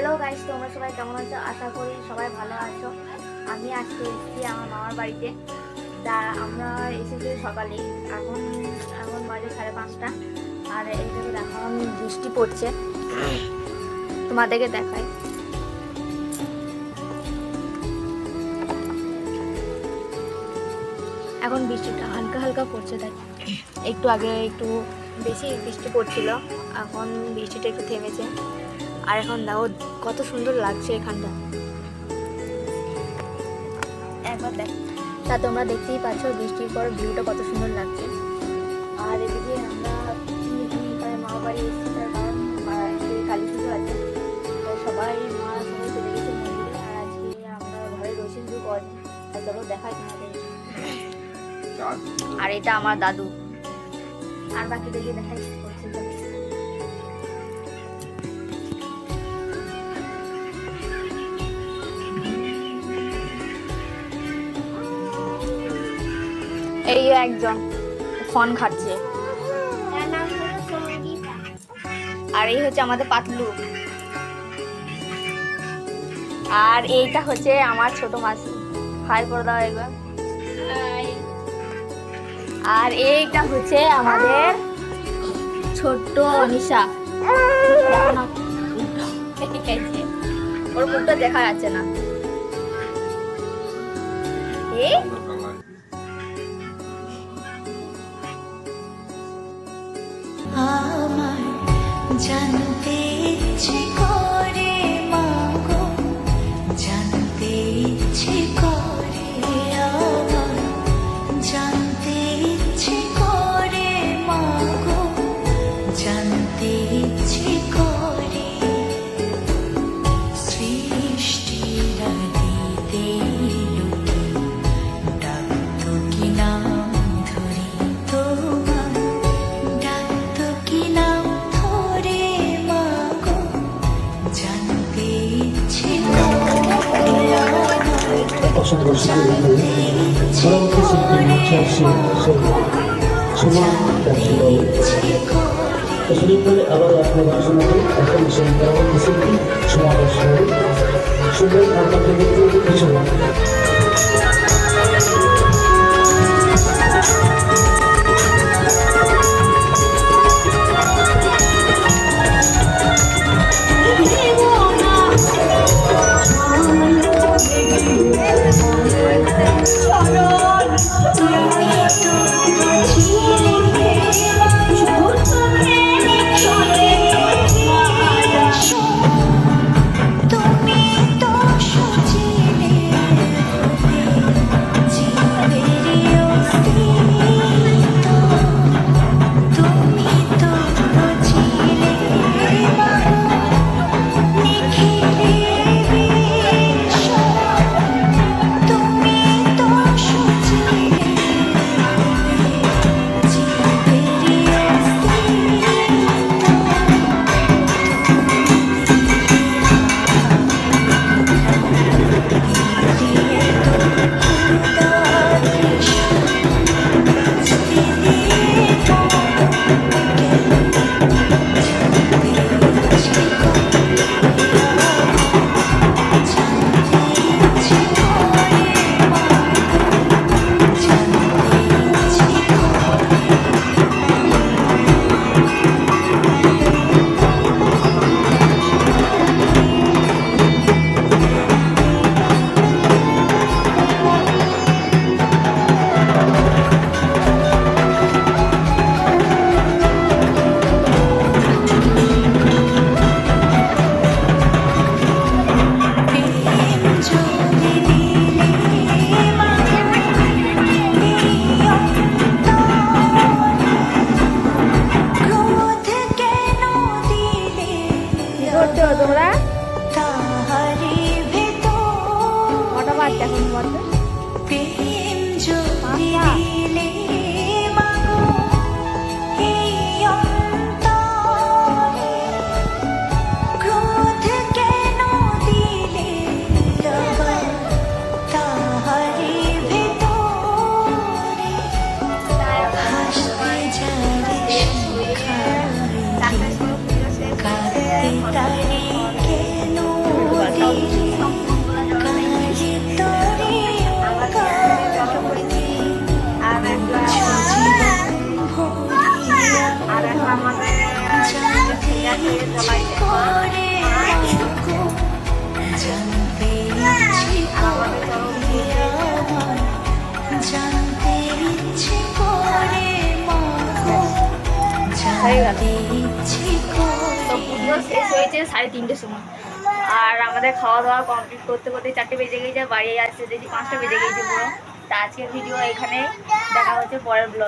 Hello guys, তোমরা সবাই কেমন আছো? আশা করি সবাই ভালো আছো। আমি আজকে এসেছি আমার মামার বাড়িতে। তা আমরা এসেছি সকালে, এখন এখন বাজে 5:30। আর এইটাকে এখন বৃষ্টি পড়ছে, তোমাদেরকে দেখাই। এখন বৃষ্টিটা হালকা হালকা পড়ছে, তাই একটু আগে একটু বেশি বৃষ্টি পড়ছিল, এখন বৃষ্টিটা একটু থেমেছে। আর এখন দেখো কত সুন্দর লাগছে এখানটা, একবার দেখ। তা তোমরা দেখতেই পাচ্ছ বৃষ্টির পর ভিউটা কত সুন্দর লাগছে। আর এদিকে আমরা মামা বাড়ি এসেছি, তার কারণ কালী পুজো আছে, তাই সবাই সবাই চলে গেছে মন্দিরে। আর আজকে আমরা ঘরে রয়েছি শুধু কদিন, চলো দেখাই তোমাদের। আর এটা আমার দাদু, আর বাকি দেখে দেখাই করছি। এই একজন ফোন খাচ্ছে, আর এই হচ্ছে আমাদের পাতলু, আর এইটা হচ্ছে আমার ছোট মাসি। হাই করে দাও একবার। আর এইটা হচ্ছে আমাদের ছোট্ট অনিশা, ওর মুখটা দেখা যাচ্ছে না। এই আমার জানতে ইচ্ছে করে মাগো, জানতে ইচ্ছে করে আমার, জানতে ইচ্ছে করে মাগো, জানতে ইচ্ছে করে সৃষ্টির আদিতে লুকে ডাকতো কি নাম ধরে তোমার, ডাকতো কি নাম ধরে মাগো, জানতে ইচ্ছে আবার আপনার শোনাবেন এখন সমাবেশ শুনবেন আপনাদের কিছু না। তোমরা কটা বাচ্চা এখন বলতে প্রেম যদি দিলে মাগো এই অন্তরে, ক্রোধ কেন দিলে তাহারি ভেতরে, হাসতে যারে সুখারে কাঁদতে তারে কেন আছে সবাই করে মাগো, জানতে ইচ্ছে করে আমার, জানতে ইচ্ছে করে মাগো, জানতে ইচ্ছে তো করে। পুজো শেষ হয়েছে 3:30টার সময়, আর আমাদের খাওয়া দাওয়া কমপ্লিট করতে করতে 4টে বেজে গেছে, বাড়ি আসতে দেখি 5টা বেজে গেছে পুরো। তা আজকের ভিডিও এখানে দেখা হচ্ছে পরের ব্লগ।